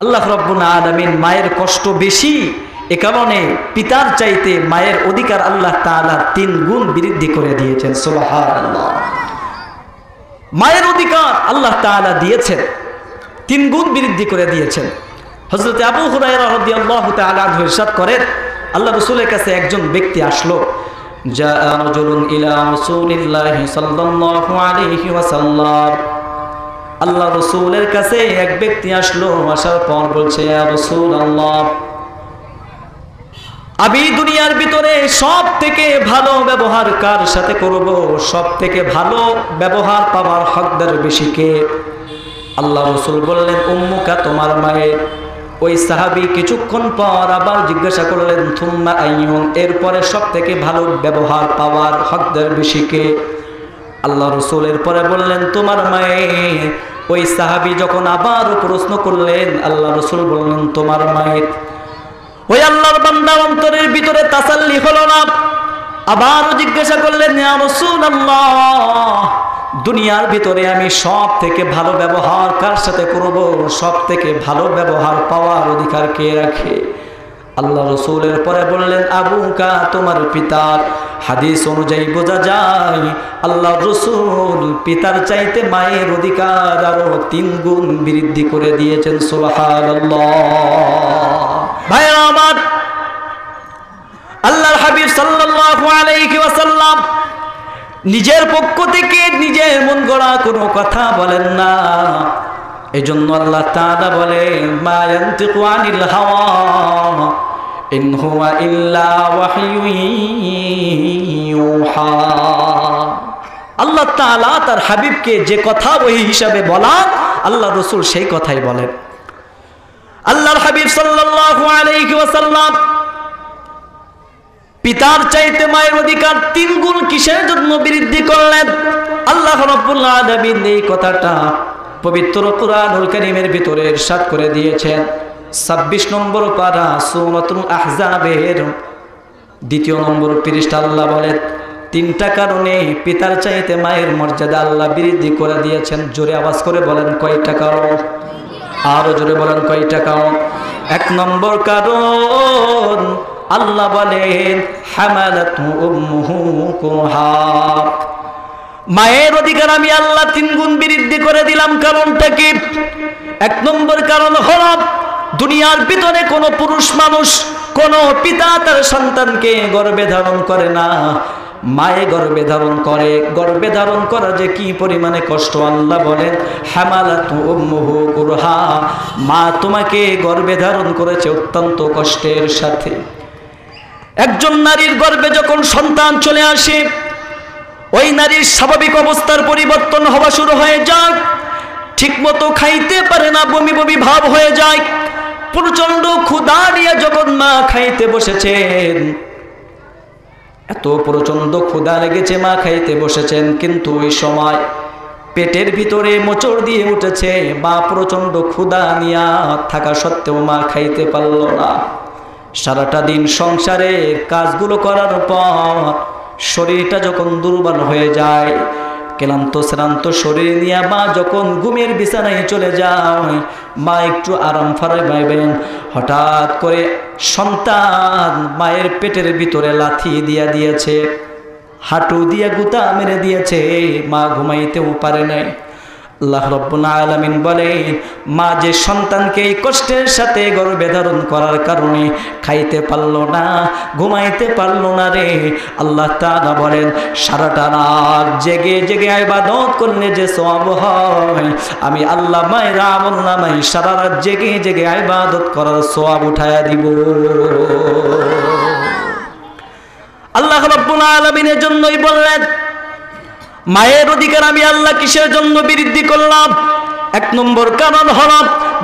আল্লাহ রাব্বুল আলামিন মায়ের কষ্ট বেশি, এ কারণে পিতার চাইতে মায়ের অধিকার আল্লাহ তাআলা 3 গুণ বৃদ্ধি করে দিয়েছেন। সুবহানাল্লাহ। মায়ের অধিকার আল্লাহ তাআলা দিয়েছেন, 3 গুণ বৃদ্ধি করে দিয়েছেন। হযরত আবু হুরায়রা রাদিয়াল্লাহু তাআলা আনহু ইরশাদ করেন, আল্লাহ রাসূলের কাছে একজন ব্যক্তি আসলো। জাআ রাজুলুন ইলা রাসূলিল্লাহি সাল্লাল্লাহু আলাইহি ওয়াসাল্লাম। আল্লাহ রাসূলের কাছে এক ব্যক্তি আসলো, আসার পর বলছে, ইয়া রাসূলুল্লাহ, আমি দুনিয়ার ভিতরে সব থেকে ভালো ব্যবহার কার সাথে করব? সব থেকে ভালো ব্যবহার পাওয়ার হকদার বেশি কে? আল্লাহ রাসূল বললেন, উম্মুকা, তোমার মায়ের। ওই সাহাবী কিছুক্ষণ পর আবার জিজ্ঞাসা করলেন, থুম্মা আইয়ুন, এরপরে সব থেকে ভালো ব্যবহার পাওয়ার হকদার বেশি কে? আল্লাহ রাসূলের পরে বললেন, তোমার মায়ের। ওই সাহাবী যখন আবার প্রশ্ন করলেন, আল্লাহ রাসূল বললেন, তোমার মায়ের। ওই আল্লাহর বান্দার অন্তরের ভিতরে তাসাল্লি হলো না, আবারও জিজ্ঞাসা করলেন, ইয়া রাসূলুল্লাহ, দুনিয়ার ভিতরে আমি সব থেকে ভালো ব্যবহার কার সাথে করব? সব থেকে ভালো ব্যবহার পাওয়ার অধিকার কে রাখে? আল্লাহ রাসূলের পরে বললেন, আবুকা, তোমার পিতার। হাদিস অনুযায়ী বোঝা যায় আল্লাহ রাসূল পিতার চাইতে মায়ের অধিকার আরো 3 গুণ বৃদ্ধি করে দিয়েছেন। সুবহানাল্লাহ। ভাইরা আমার, আল্লাহর হাবিব সাল্লাল্লাহু আলাইহি ওয়াসাল্লাম নিজের পক্ষ থেকে নিজের মন গড়া কোনো কথা বলেন না। এজন্য আল্লাহ তাআলা বলেন, মা ইয়ানতিকু আনিল হাওয়া ইন হুয়া ইল্লা ওয়াহয়ুন ইউহা। আল্লাহ তাআলা তার হাবিবকে যে কথা ওহী হিসাবে বলান, আল্লাহ রাসূল সেই কথাই বলেন। আল্লাহর হাবিব সাল্লাল্লাহু আলাইহি ওয়াসাল্লাম পিতার চাইতে মায়ের অধিকার 3 গুণ কিসের জন্য বৃদ্ধি করলেন? আল্লাহ রাব্বুল আলামিন এই কথাটা পবিত্র কুরআনুল কারীমের ভিতরে ইরশাদ করে দিয়েছেন। 26 নম্বর পারা সূরাতুল আহজাবের 2 নম্বর পৃষ্ঠা আল্লাহ বলেন, 3টা কারণে পিতার চাইতে মায়ের মর্যাদা আল্লাহ বৃদ্ধি করে দিয়েছেন। জোরে আওয়াজ করে বলেন, কয়টা কারণ? আরো জোরে বলেন, কয়টা কারণ? 1 নম্বর কারণ, আল্লাহ বলেন, হামালাতু উম্মুহু কুরহা। মায়ের অধিকার আমি আল্লাহ 3 গুণ বৃদ্ধি করে দিলাম। কারণটা কি? 1 নম্বর কারণ হলো, দুনিয়ার ভিতরে কোনো পুরুষ মানুষ, কোনো পিতা তার সন্তানকে গর্ভে ধারণ করে না, মায়ে গর্ভে ধারণ করে। গর্ভে ধারণ করা যে কি পরিমাণে কষ্ট, আল্লাহ বলেন, হামালাতু উম্মুহু কুরহা। মা তোমাকে গর্ভে ধারণ করেছে অত্যন্ত কষ্টের সাথে। একজন নারীর গর্ভে যখন সন্তান চলে আসে, ওই নারীর স্বাভাবিক অবস্থার পরিবর্তন হওয়া শুরু হয়ে যায়। ঠিকমতো খাইতে পারে না, বমি বমি ভাব হয়ে যায়। প্রচন্ড ক্ষুধা নিয়ে যখন মা খাইতে বসেছেন, এত প্রচন্ড ক্ষুধা লেগেছে, মা খাইতে বসেছেন, কিন্তু ওই সময় পেটের ভিতরে মোচড় দিয়ে উঠেছে। মা প্রচন্ড ক্ষুধা নিয়ে থাকা সত্ত্বেও মা খাইতে পারল না। সারাটা দিন সংসারের কাজগুলো করার পর শরীরটা যখন দুর্বল হয়ে যায়, ক্লান্ত শ্রান্ত শরীর নিয়ে মা যখন ঘুমের বিছানায় চলে যায়, মা একটু আরাম ফারাইবেন, হঠাৎ করে সন্তান মায়ের পেটের ভিতরে লাথি দিয়া দিয়েছে, হাঁটু দিয়ে গুতা মেরে দিয়েছে। মা ঘুমাইতেও পারে নাই। আল্লাহ রাব্বুল আলামিন বলেন, মা যে সন্তানকে এই কষ্টের সাথে গর্ভে ধারণ করার কারণে খাইতে পারলো না, ঘুমাইতে পারলো না রে, আল্লাহ তাআলা বলেন, সারাটা রাত জেগে জেগে ইবাদত করলে যে সওয়াব হয়, আমি আল্লাহ মায়ের আমলনামায় সারা রাত জেগে জেগে ইবাদত করার সওয়াব উঠায়া দিব। আল্লাহ রাব্বুল আলামিনের জন্যই বললেন, মায়ের অধিকার আমি আল্লাহ কিসের জন্য বৃদ্ধি করলাম? 1 নম্বর কারণ হলো,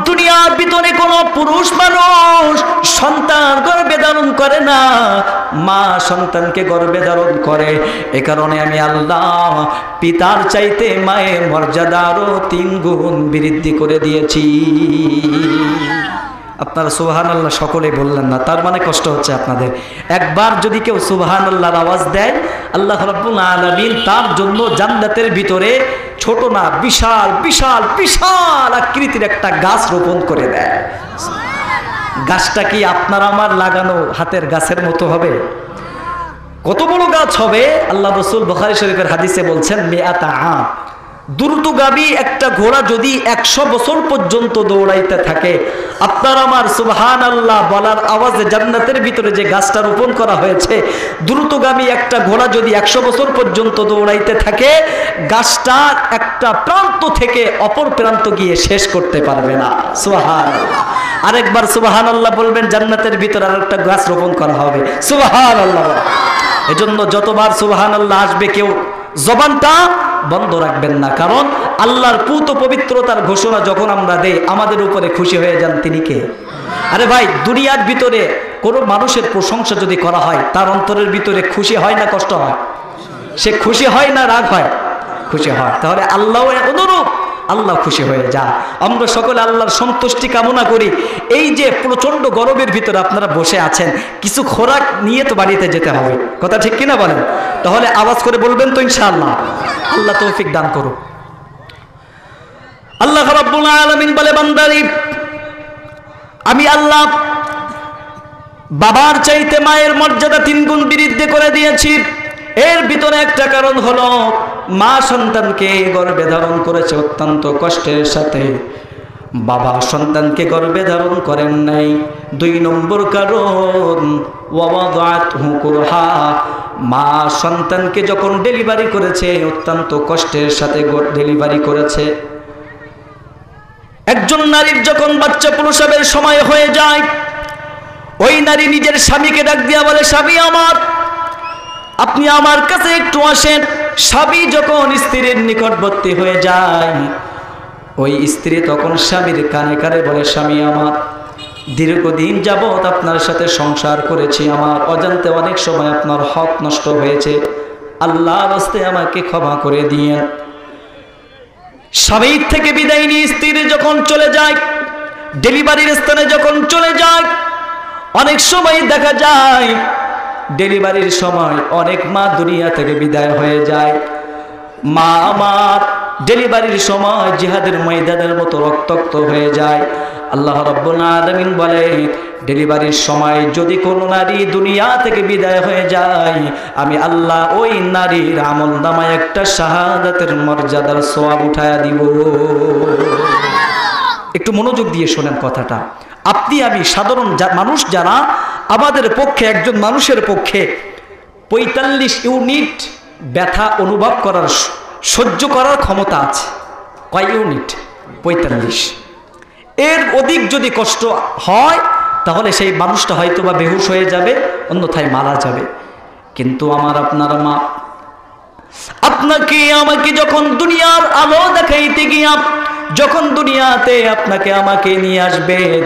দুনিয়ার ভিতরে কোনো পুরুষ মানুষ সন্তান গর্ভে ধারণ করে না, মা সন্তানকে গর্ভে ধারণ করে। এ কারণে আমি আল্লাহ পিতার চাইতে মায়ের মর্যাদা আরো 3 গুণ বৃদ্ধি করে দিয়েছি। আপনারা সুবহানাল্লাহ সকলেই বললেন না, তার মানে কষ্ট হচ্ছে আপনাদের। একবার যদি কেউ সুবহানাল্লাহর আওয়াজ দেয়, আল্লাহ রাব্বুল আলামিন তার জন্য জান্নাতের ভিতরে ছোট না বিশাল বিশাল বিশাল আকৃতির একটা গাছ রোপণ করে দেয়। গাছটা কি আপনার আমার লাগানো হাতের গাছের মতো হবে? কত বড় গাছ হবে! আল্লাহ রাসূল বুখারী শরীফের হাদিসে বলছেন, মিআতা আম, দ্রুতগামী একটা ঘোড়া যদি 100 বছর পর্যন্ত দৌড়াইতে থাকে, আপনার আমার সুবহানাল্লাহ বলার আওয়াজে জান্নাতের ভিতরে যে গাছটা রোপণ করা হয়েছে, দ্রুতগামী একটা ঘোড়া যদি 100 বছর পর্যন্ত দৌড়াইতে থাকে, গাছটা একটা প্রান্ত থেকে অপর প্রান্ত গিয়ে শেষ করতে পারবে না। সুবহানাল্লাহ। আরেকবার সুবহানাল্লাহ বলবেন, জান্নাতের ভিতরে আরেকটা গাছ রোপণ করা হবে। সুবহানাল্লাহ। এজন্য যতবার সুবহানাল্লাহ আসবে কেউ জবানটা বন্ধ রাখবেন না, কারণ আল্লাহর পূত পবিত্রতার ঘোষণা যখন আমরা দেই, আমাদের উপরে খুশি হয়ে যান তিনি কে? আরে ভাই, দুনিয়ার ভিতরে কোনো মানুষের প্রশংসা যদি করা হয়, তার অন্তরের ভিতরে খুশি হয় না কষ্ট হয়? সে খুশি হয় না রাগ হয়? খুশি হয়। তাহলে আল্লাহ অনুরূপ, আল্লাহ খুশি হয়ে যায়। আমরা সকলে আল্লাহর সন্তুষ্টি কামনা করি। এই যে প্রচন্ড গরমের ভিতরে আপনারা বসে আছেন, কিছু খোরাক নিয়ে তো বাড়িতে যেতে হবে, কথা ঠিক কিনা বলেন? তাহলে আওয়াজ করে বলবেন তো ইনশাআল্লাহ। আল্লাহ তৌফিক দান করুন। আল্লাহ রাব্বুল আলামিন বলে, বান্দারি আমি আল্লাহ বাবার চাইতে মায়ের মর্যাদা 3 গুণ বৃদ্ধি করে দিয়েছি। এর ভিতরে একটা কারণ হলো, মা সন্তানকে গর্ভে ধারণ করেছে অত্যন্ত কষ্টের সাথে, বাবা সন্তানকে গর্ভে ধারণ করেন নাই। 2 নম্বর কারণ, ওয়াদাআতহু কুরহা, মা সন্তানকে যখন ডেলিভারি করেছে অত্যন্ত কষ্টের সাথে ডেলিভারি করেছে। একজন নারীর যখন বাচ্চা প্রসবের সময় হয়ে যায়, ওই নারী নিজের স্বামীকে ডাক দিয়া বলে, স্বামী আমার, আপনি আমার কাছে একটু আসেন। স্বামী যখন স্ত্রীর নিকটবর্তী হয়ে যায়, ওই স্ত্রী তখন স্বামীর কানে কানে বলে, স্বামী আমার, দীর্ঘদিন যাবৎ আপনার সাথে সংসার করেছি, আমার অজান্তে অনেক সময় আপনার হক নষ্ট হয়েছে, আল্লাহর রাস্তায় আমাকে ক্ষমা করে দিয়েন। স্বামীর থেকে বিদায় নিয়ে স্ত্রী যখন চলে যায়, ডেলিভারির স্থানে যখন চলে যায়, অনেক সময় দেখা যায় ডেলিভারির সময় অনেক মা দুনিয়া থেকে বিদায় হয়ে যায়। মা আমার ডেলিভারির সময় জিহাদের ময়দানের মতো রক্তাক্ত হয়ে যায়। আল্লাহ রাব্বুল আলামিন বলে, ডেলিভারির সময় যদি কোনো নারী দুনিয়া থেকে বিদায় হয়ে যায়, আমি আল্লাহ ওই নারীর আমলনামায় একটা শাহাদাতের মর্যাদার সওয়াব উঠায়া দিব। একটু মনোযোগ দিয়ে শোনেন কথাটা। আপনি আমি সাধারণ মানুষ যারা, আমাদের পক্ষে, একজন মানুষের পক্ষে 45 ইউনিট ব্যথা অনুভব করার, সহ্য করার ক্ষমতা আছে। কয় ইউনিট? 45। এর অধিক যদি কষ্ট হয়, তাহলে সেই মানুষটা হয়তো বা বেহুশ হয়ে যাবে, অন্যথায় মারা যাবে। কিন্তু আমার আপনার মা আপনাকে আমাকে যখন দুনিয়ার আলো দেখাইতে গিয়া, যখন দুনিয়াতে আপনাকে আমাকে নিয়ে আসবেন,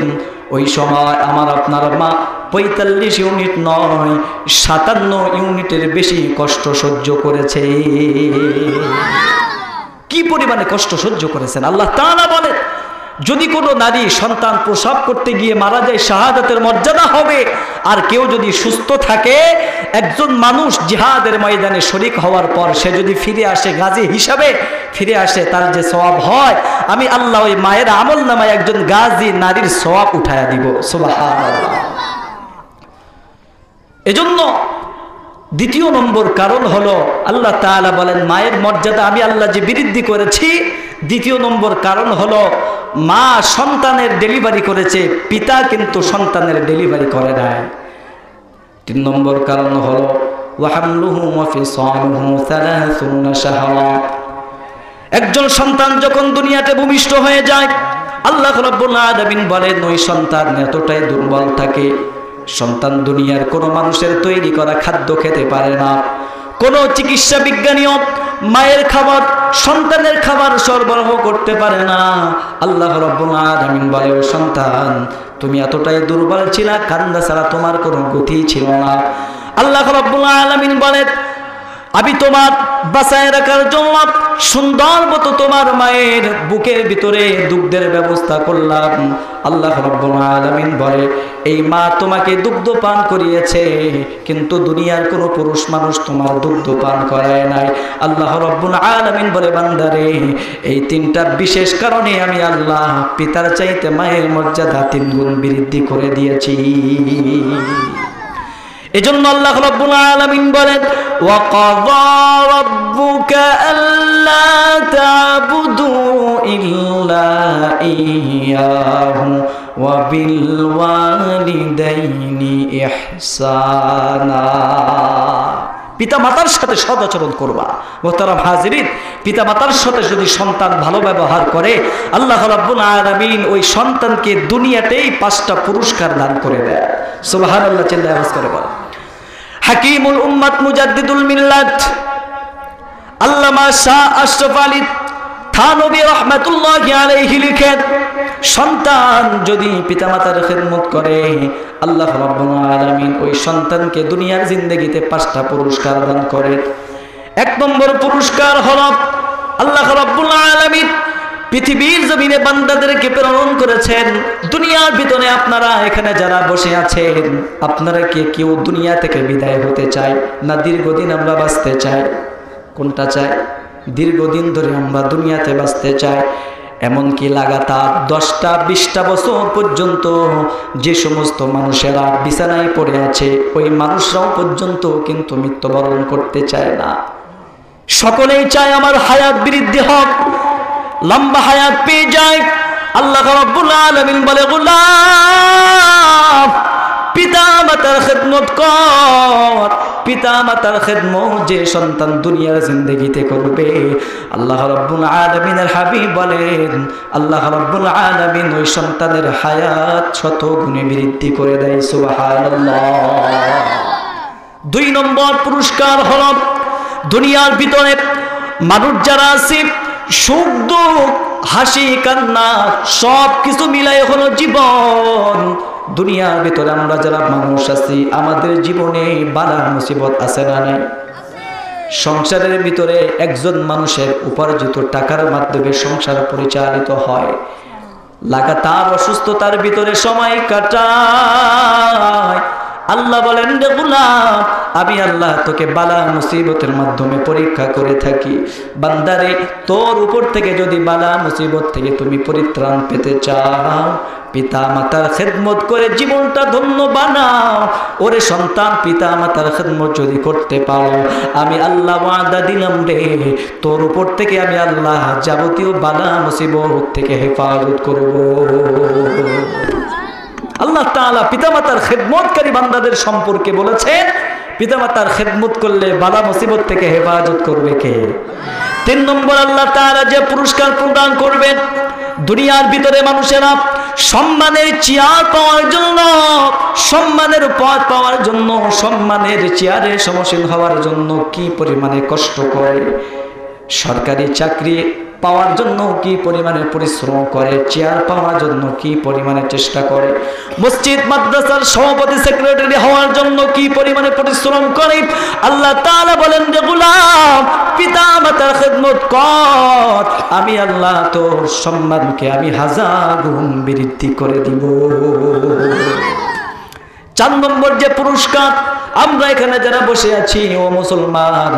ওই সময় আমার আপনার মা 45 ইউনিট নয়, 57 ইউনিটের বেশি কষ্ট সহ্য করেছে। কি পরিমাণে কষ্ট সহ্য করেছেন! আল্লাহ তাআলা বলেন, যদি কোনো নারী সন্তান প্রসব করতে গিয়ে মারা যায়, শাহাদাতের মর্যাদা হবে। আর কেউ যদি সুস্থ থাকে, একজন মানুষ জিহাদের ময়দানে শরীক হওয়ার পর সে যদি ফিরে আসে, গাজী হিসাবে ফিরে আসে, তার যে সওয়াব হয়, আমি আল্লাহ ওই মায়ের আমলনামায় একজন গাজী নারীর সওয়াব উঠায়া দিব। সুবহানাল্লাহ। এজন্য 2 নম্বর কারণ হলো, আল্লাহ তাআলা বলেন মায়ের মর্যাদা আমি আল্লাহ যে বৃদ্ধি করেছি। 2 নম্বর কারণ হলো, মা সন্তানের ডেলিভারি করেছে, পিতা কিন্তু সন্তানের ডেলিভারি করে নাই। 3 নম্বর কারণ হলো, ওয়াহামলুহু ওয়া ফিসালুহু 30 শাহরা, একজন সন্তান যখন দুনিয়াতে ভূমিষ্ঠ হয়ে যায়, আল্লাহ রাব্বুল আলামিন বলেন ওই সন্তান এতটাই দুর্বল থাকে, সন্তান দুনিয়ার কোনো মানুষের তৈরি করা খাদ্য খেতে পারে না। কোনো চিকিৎসা বিজ্ঞানীও মায়ের খাবার সন্তানের খাবার সরবরাহ করতে পারে না। আল্লাহ রাব্বুল আলামিন বলে, ও সন্তান, তুমি এতটাই দুর্বল ছিলা, কান্না ছাড়া তোমার কোনো গতি ছিল না। আল্লাহ রাব্বুল আলামিন বলেন, আমি তোমার বাঁচায় রাখার জন্য সুন্দর মতো তোমার মায়ের বুকের ভিতরে দুগ্ধের ব্যবস্থা করলাম। আল্লাহ রাব্বুল আলামিন বলে এই মা তোমাকে দুগ্ধ পান করিয়েছে, কিন্তু দুনিয়ার কোনো পুরুষ মানুষ তোমার দুগ্ধ পান করায় নাই। আল্লাহ রাব্বুল আলামিন বলে বান্দারে এই তিনটা বিশেষ কারণে আমি আল্লাহ পিতার চাইতে মায়ের মর্যাদা 3 গুণ বৃদ্ধি করে দিয়েছি। এজন্য আল্লাহ রাব্বুল আলামিন বলেন ওয়া ক্বাযা রাব্বুকা আল্লা তা'বুদু ইল্লা ইয়্যাহু ওয়া বিল ওয়ালিদাইনি ইহসানা। পিতা মাতার সাথে সদাচরণ করবা। মোহতারাম হাজিরিন, পিতা মাতার সাথে যদি সন্তান ভালো ব্যবহার করে আল্লাহ রাব্বুল আলামিন ওই সন্তানকে দুনিয়াতেই 5টা পুরস্কার দান করে দেয়। সুবহানাল্লাহ, চিল্লায়ে আওয়াজ করে বল। হাকিমুল উম্মাত মুজাদ্দিদুল মিল্লাত আল্লামা শাহ আশরাফ আলী থানভী রাহমাতুল্লাহি আলাইহি লিখেন সন্তান যদি পিতামাতার খেদমত করে আল্লাহ রাব্বুল আলামিন ওই সন্তানকে দুনিয়ার জিন্দেগিতে 5টা পুরস্কার দান করে। 1 নম্বর পুরস্কার হলো আল্লাহ রাব্বুল আলামিন পৃথিবীর জমিনে বান্দাদেরকে প্রেরণ করেছেন। দুনিয়ার ভিতরে আপনারা এখানে যারা বসে আছেন, আপনারা কি কেউ দুনিয়া থেকে বিদায় হতে চায় না দীর্ঘদিন আমরা বাঁচতে চাই? কোনটা চাই? দীর্ঘদিন ধরে আমরা দুনিয়াতে বাঁচতে চাই। এমনকি লাগাতার 10টা 20টা বছর পর্যন্ত যে সমস্ত মানুষেরা বিছানায় পড়ে আছে ওই মানুষরাও পর্যন্ত কিন্তু মৃত্যুবরণ করতে চায় না। সকলেই চায় আমার হায়াত বৃদ্ধি হোক, লম্বা হায়াত পেয়ে যায়। আল্লাহ রাব্বুল আলামিন বলে গোলাম পিতা মাতার খেদমত কর। পিতা মাতার খেদমত যে সন্তান দুনিয়ার জিন্দেগিতে করবে আল্লাহ রাব্বুল আলামিনের হাবিব বলেন আল্লাহ রাব্বুল আলামিন ওই সন্তানের হায়াত 100 গুণে বৃদ্ধি করে দেয়। সুবহানাল্লাহ। 2 নম্বর পুরস্কার হলো দুনিয়ার ভিতরে মানুষ যারা আছে সুখ দুঃখ হাসি কান্না সব কিছু মিলাই হলো জীবন। দুনিয়ার ভিতরে আমরা যারা মানুষ আছি আমাদের জীবনে বালা মুসিবত আছে না নাই? সংসারের ভিতরে একজন মানুষের উপার্জিত টাকার মাধ্যমে সংসার পরিচালিত হয়। লাগাতার অসুস্থতার ভিতরে সময় কাটায়। আল্লাহ বলেন রে গোলাম আমি আল্লাহ তোকে বালা মুসিবতের মাধ্যমে পরীক্ষা করে থাকি। বান্দারে তোর উপর থেকে যদি বালা মুসিবত থেকে তুমি পরিত্রাণ পেতে চাও পিতা মাতার খেদমত করে জীবনটা ধন্য বানাও। ওরে সন্তান পিতা মাতার খেদমত যদি করতে পারো আমি আল্লাহ ওয়াদা দিলাম রে তোর উপর থেকে আমি আল্লাহ যাবতীয় বালা মুসিবত থেকে হেফাজত করব। আল্লাহ তাআলা পিতামাতার খেদমতকারী বান্দাদের সম্পর্কে বলেছেন পিতামাতার খেদমত করলে বালা মুসিবত থেকে হেফাজত করবে কে? 3 নম্বর আল্লাহ তাআলা যে পুরস্কার প্রদান করবেন দুনিয়ার ভিতরে মানুষেরা সম্মানের চেয়ার পাওয়ার জন্য, সম্মানের পদ পাওয়ার জন্য, সম্মানের চেয়ারে সমসীন হওয়ার জন্য কি পরিমাণে কষ্ট করে, সরকারি চাকরি পাওয়ার জন্য কি পরিমাণে পরিশ্রম করে, চেয়ার পাওয়ার জন্য কি পরিমাণে চেষ্টা করে, মসজিদ মাদ্রাসার সভাপতি সেক্রেটারি হওয়ার জন্য কি পরিমাণে পরিশ্রম করে। আল্লাহ তাআলা বলেন রে গোলাম পিতা মাতার খেদমত কর আমি আল্লাহ তোর সম্মানকে আমি 1000 গুণ বৃদ্ধি করে দিব। 4 নম্বর যে পুরস্কার আমরা এখানে যারা বসে আছি ও মুসলমান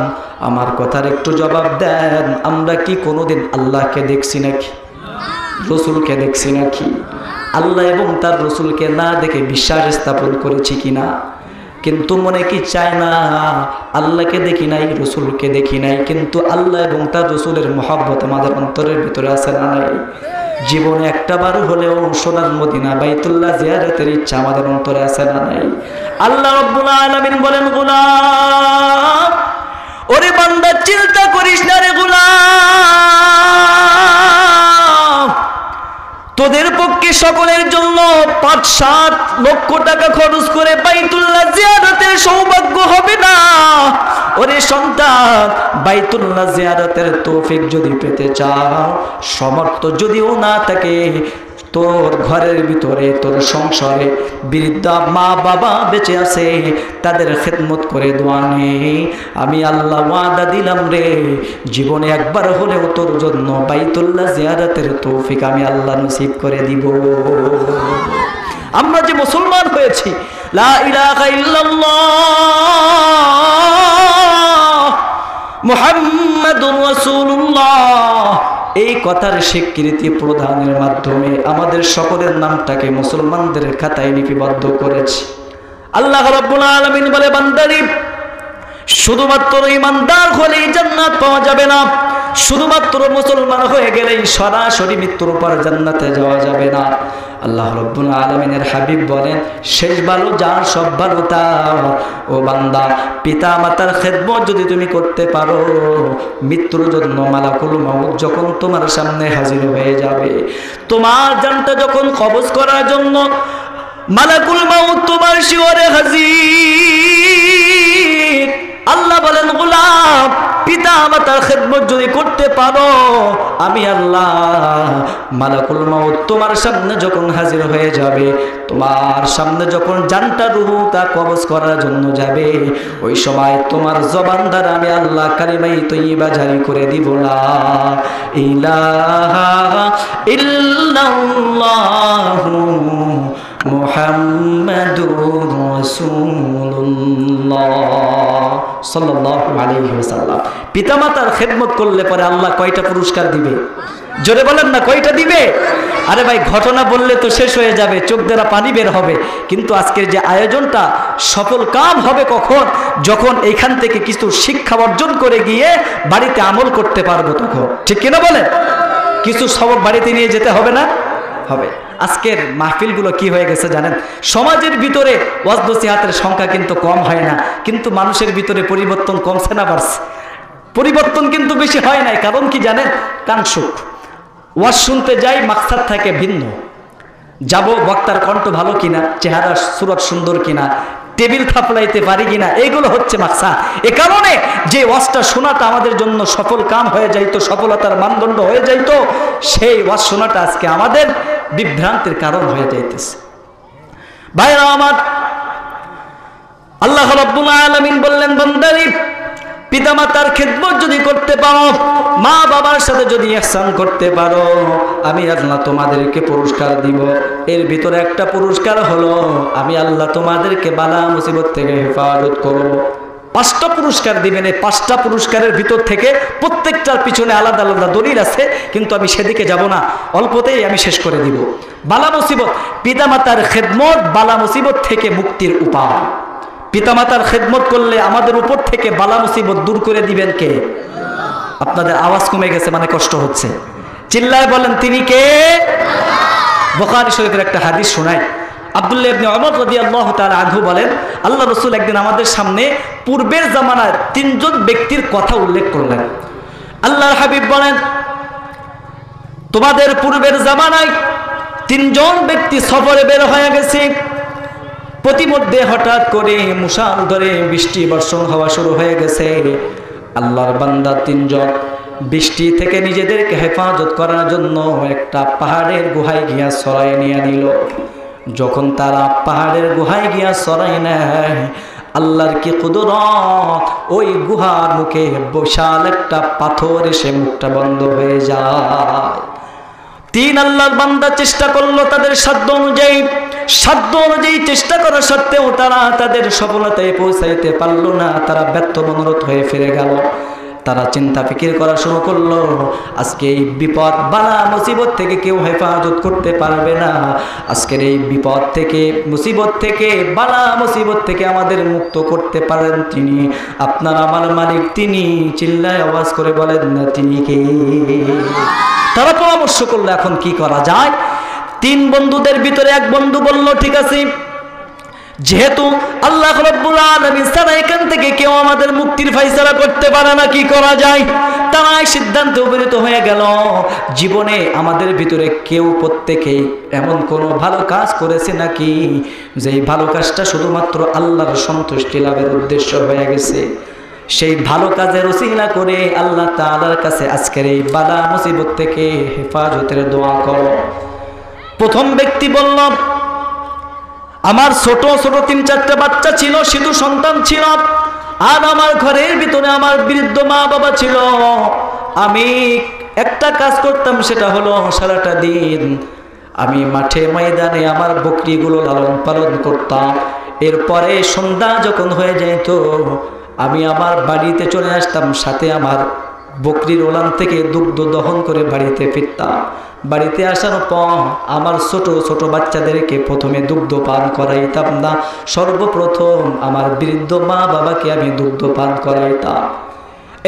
আমার কথার একটু জবাব দেন, আমরা কি কোনোদিন আল্লাহকে দেখছি নাকি? রসুলকে দেখছি নাকি? আল্লাহ এবং তার রসুলকে না দেখে বিশ্বাস স্থাপন করেছি কিনা? কিন্তু মনে কি চায় না আল্লাহকে দেখি নাই রসুলকে দেখি নাই কিন্তু আল্লাহ এবং তার রসুলের মহব্বত আমাদের অন্তরের ভিতরে আছে না নাই? জীবনে একটাবার হলেও সোনার মদিনা বাইতুল্লাহ জিয়ারতের ইচ্ছা আমাদের অন্তরে আছে না নাই? আল্লাহ রাব্বুল আলামিন বলেন গোলাম ওরে বান্দা চিন্তা করিস না রে গোলাম তোদের পক্ষে সকলের জন্য 5-7 লক্ষ টাকা খরচ করে বাইতুল্লাহ জিয়ারতের সৌভাগ্য হবে না। ওরে সন্তান বাইতুল্লাহ জিয়ারতের তৌফিক যদি পেতে চাও, সামর্থ্য যদিও না থাকে তোর ঘরের ভিতরে তোর সংসারে বৃদ্ধা মা বাবা বেঁচে আছে, তাদের খেদমত করে দোয়া নে। আমি আল্লাহ ওয়াদা দিলাম রে, জীবনে একবার হলেও তোর জন্য বাইতুল্লাহ জিয়ারতের তৌফিক আমি আল্লাহ নসিব করে দিব। আমরা যে মুসলমান হয়েছি, লা ইলাহা ইল্লাল্লাহ মুহাম্মাদুর রাসূলুল্লাহ, এই কথার স্বীকৃতি প্রদানের মাধ্যমে আমাদের সকলের নামটাকে মুসলমানদের খাতায় লিপিবদ্ধ করেছি। আল্লাহ রাব্বুল আলামিন বলে, বান্দারে শুধুমাত্র ঈমানদার হলেই জান্নাত পাওয়া যাবে না, শুধুমাত্র মুসলমান হয়ে গেলেই সরাসরি মৃত্যুর পর জান্নাতে যাওয়া যাবে না। আল্লাহ রাব্বুল আলামিনের হাবিব বলেন, শেষ ভালো যার সব ভালো তার। ও বান্দা, পিতা মাতার খেদমত যদি তুমি করতে পারো, মৃত্যুর জন্য মালাকুল মউত যখন তোমার সামনে হাজির হয়ে যাবে, তোমার জানটা যখন কবজ করার জন্য মালাকুল মউত তোমার শিওরে হাজির, আল্লাহ বলেন, গোলাম পিতা মাতার খেদমত যদি করতে পারো, আমি আল্লাহ মালাকুল মউত তোমার সামনে যখন হাজির হয়ে যাবে, তোমার সামনে যখন জানটা রুহটা কবজ করার জন্য যাবে, ওই সময় তোমার জবান দ্বারা আমি আল্লাহ কালিমায়ে তয়্যিবা জারি করে দিব, লা ইলাহা ইল্লাল্লাহু মুহাম্মাদুর রাসূলুল্লাহ সাল্লাল্লাহু আলাইহি ওয়াসাল্লাম। পিতামাতার খেদমত করলে পরে আল্লাহ কয়টা পুরস্কার দিবে? জোরে বলেন না, কয়টা দিবে? আরে ভাই, ঘটনা বললে তো শেষ হয়ে যাবে, চোখ দ্বারা পানি বের হবে। কিন্তু আজকের যে আয়োজনটা সফল কাম হবে কখন? যখন এইখান থেকে কিছু শিক্ষা অর্জন করে গিয়ে বাড়িতে আমল করতে পারবো তখন। ঠিক কিনা বলেন? কিছু সবক বাড়িতে নিয়ে যেতে হবে না? হবে। আজকের মাহফিলগুলো কি হয়ে গেছে জানেন? সমাজের ভিতরে ওয়াজ নসিহতের সংখ্যা কিন্তু কম হয় না, কিন্তু মানুষের ভিতরে পরিবর্তন কমছে না বাড়ছে? পরিবর্তন কিন্তু বেশি হয় নাই। কারণ কি জানেন? কানসুক ওয়াজ শুনতে যাই, মাকসাদ থাকে ভিন্ন। যাব বক্তার কণ্ঠ ভালো কিনা, চেহারা সুরত সুন্দর কিনা, টেবিল থাপলাইতে পারি কিনা, এইগুলো হচ্ছে মাকসাদ। এ কারণে যে ওয়াজটা শোনাটা আমাদের জন্য সফল কাম হয়ে যাইতো, সফলতার মানদণ্ড হয়ে যাইতো, সেই ওয়াজ শোনাটা আজকে আমাদের বিভ্রান্তির কারণ হয়ে যাইতেছে। ভাইরা আমার, আল্লাহ রাব্বুল আলামিন বললেন, বান্দারে পিতামাতার খেদমত যদি করতে পারো, মা বাবার সাথে যদি ইহসান করতে পারো, আমি আল্লাহ তোমাদেরকে পুরস্কার দিব। এর ভিতরে একটা পুরস্কার হলো, আমি আল্লাহ তোমাদেরকে বালা মুসিবত থেকে হেফাজত করব। 5টা পুরস্কার দিবেন। এই 5টা পুরস্কারের ভিতর থেকে প্রত্যেকটার পিছনে আলাদা আলাদা দলিল আছে, কিন্তু আমি সেদিকে যাব না, অল্পতেই আমি শেষ করে দিব। বালা মুসিবত, পিতামাতার খেদমত বালা মুসিবত থেকে মুক্তির উপায়। পিতামাতার খেদমত করলে আমাদের উপর থেকে বালা মুসিবত দূর করে দিবেন কে? আপনাদের আওয়াজ কমে গেছে, মানে কষ্ট হচ্ছে, চিল্লায় বলেন তিনি কে? বুখারী শরীফের একটা হাদিস শোনায়। আব্দুল্লাহ ইবনে ওমর রাদিয়াল্লাহু তাআলা আনহু বলেন, আল্লাহ রাসূল একদিন আমাদের সামনে পূর্বের জামানার 3 জন ব্যক্তির কথা উল্লেখ করলেন। আল্লাহর হাবিব বলেন, তোমাদের পূর্বের জামানায় 3 জন ব্যক্তি সফরে বের হয়ে গেছে। প্রতিমধ্যে হঠাৎ করে মুষাল ধরে বৃষ্টি বর্ষণ হওয়া শুরু হয়ে গেছে। আল্লাহর বান্দা 3 জন বৃষ্টি থেকে নিজেদেরকে হেফাজত করার জন্য একটা পাহাড়ের গুহায় গিয়া সরাই নিয়ে নিল। যখন তারা পাহাড়ের গুহায় গিয়া সরাই নেয়, আল্লাহর কি কুদরত, ওই গুহার মুখে বিশাল একটা পাথর এসে মুখটা বন্ধ হয়ে যায়। 3 আল্লাহর বান্দা চেষ্টা করলো তাদের সাধ্য অনুযায়ী চেষ্টা করা সত্ত্বেও তারা তাদের সফলতায় পৌঁছাইতে পারলো না। তারা ব্যর্থ মনোরথ হয়ে ফিরে গেল। তারা চিন্তা ফিকির করা শুরু করলো, আজকে এই বিপদ বালা মুসিবত থেকে কেউ হেফাজত করতে পারবে না। আজকের এই বিপদ থেকে, মুসিবত থেকে, বালা মুসিবত থেকে আমাদের মুক্ত করতে পারেন তিনি, আপনার আমার মালিক তিনি। চিল্লায় আওয়াজ করে বলেন না, তিনি কে? তারা পরামর্শ করলো এখন কি করা যায়। 3 বন্ধুদের ভিতরে এক বন্ধু বলল, ঠিক আছে, যেহেতু আল্লাহ রাব্বুল আলামিন ছাড়া এখান থেকে কেউ আমাদের মুক্তির ফয়সালা করতে পারে না, কি করা যায়? তারা সিদ্ধান্তে উপনীত হয়ে গেল, জীবনে আমাদের ভিতরে কেউ প্রত্যেকেই এমন কোনো ভালো কাজ করেছে নাকি যেই ভালো কাজটা শুধুমাত্র আল্লাহর সন্তুষ্টি লাভের উদ্দেশ্য হয়ে গেছে। সেই ভালো কাজের ওসিলা করে আল্লাহ তাআলার কাছে আজকের এই বালা মুসিবত থেকে হেফাজতের দোয়া করো। প্রথম ব্যক্তি বলল, আমার ছোট ছোট 3-4টা বাচ্চা ছিল, শিশু সন্তান ছিল, আর আমার ঘরের ভিতরে আমার বৃদ্ধ মা বাবা ছিল। আমি একটা কাজ করতাম, সেটা হলো সারাটা দিন আমি মাঠে ময়দানে আমার বকরিগুলো লালন পালন করতাম। এরপরে সন্ধ্যা যখন হয়ে যেত আমি আমার বাড়িতে চলে আসতাম, সাথে আমার বকরির ওলান থেকে দুগ্ধ দহন করে বাড়িতে ফিরতাম। বাড়িতে আসার পর আমার ছোট ছোট বাচ্চাদেরকে প্রথমে দুগ্ধ পান করাইতাম না, সর্বপ্রথম আমার বৃদ্ধ মা বাবাকে আমি দুগ্ধ পান করাইতাম।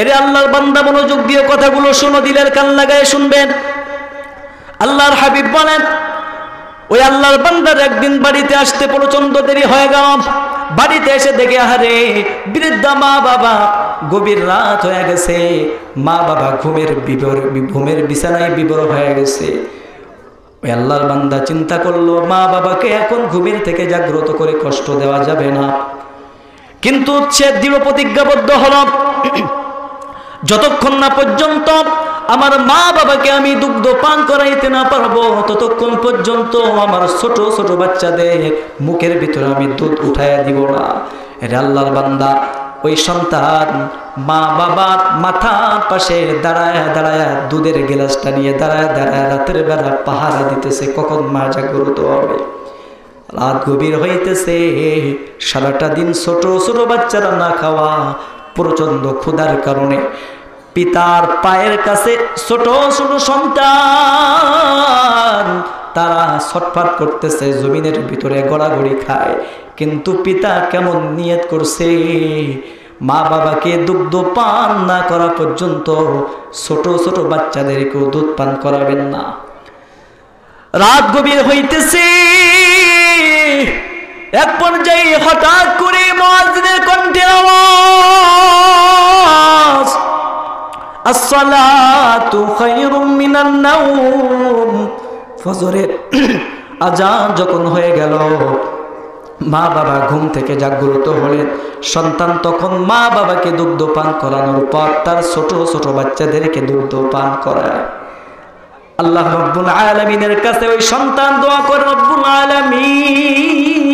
এরে আল্লাহর বান্দা, মনোযোগ দিয়ে কথাগুলো শোনো, দিলের কান লাগায় শুনবেন। আল্লাহর হাবিব বলেন, ওই আল্লাহর বান্দার একদিন বাড়িতে আসতে প্রচন্ড দেরি হয়ে গেল। বাড়িতে এসে দেখে, আহারে বৃদ্ধা মা বাবা, গভীর রাত হয়ে গেছে, মা বাবা ঘুমের বিছানায় বিভোর হয়ে গেছে। ওই আল্লাহর বান্দা চিন্তা করলো, মা বাবাকে এখন ঘুমের থেকে জাগ্রত করে কষ্ট দেওয়া যাবে না। কিন্তু সে দৃঢ় প্রতিজ্ঞাবদ্ধ হলো, যতক্ষণ না পর্যন্ত আমার মা বাবাকে আমি দুগ্ধ পান করাইতে না পারবো, ততক্ষণ পর্যন্ত আমার ছোট ছোট বাচ্চাদের মুখের ভিতরে আমি দুধ উঠাইয়া দিব না। এর আল্লাহর বান্দা, ওই সন্তান মা বাবার মাথার পাশে দাঁড়ায় দাঁড়ায় দুধের গ্লাসটা নিয়ে দাঁড়ায় দাঁড়ায় রাতের বেলা পাহারা দিতেছে, কখন মা জাগ্রত হবে। রাত গভীর হইতেছে, সারাটা দিন ছোট ছোট বাচ্চারা না খাওয়া, প্রচন্ড ক্ষুধার কারণে পিতার পায়ের কাছে ছোট ছোট সন্তান তারা ছটফট করতেছে, জমিনের ভিতরে গড়াগড়ি খায়। কিন্তু পিতা কেমন নিয়ত করছে, মা বাবাকে দুগ্ধ পান না করা পর্যন্ত ছোট ছোট বাচ্চাদেরকেও দুধ পান করাবেন না। রাত গভীর হইতেছে, এক পর্যায়ে হঠাৎ করে মুয়াজ্জিনের কণ্ঠের আওয়াজ, আসসালাতু খায়রুম মিনান নাওম। ফজরের আজান যখন হয়ে গেল, মা বাবা ঘুম থেকে জাগ্রত হলেন। সন্তান তখন মা বাবাকে দুগ্ধ পান করানোর পর তার ছোট ছোট বাচ্চাদেরকে দুগ্ধ পান করায়। আল্লাহ রাব্বুল আলামিনের কাছে ওই সন্তান দোয়া করে, রব্বুল আলামিন,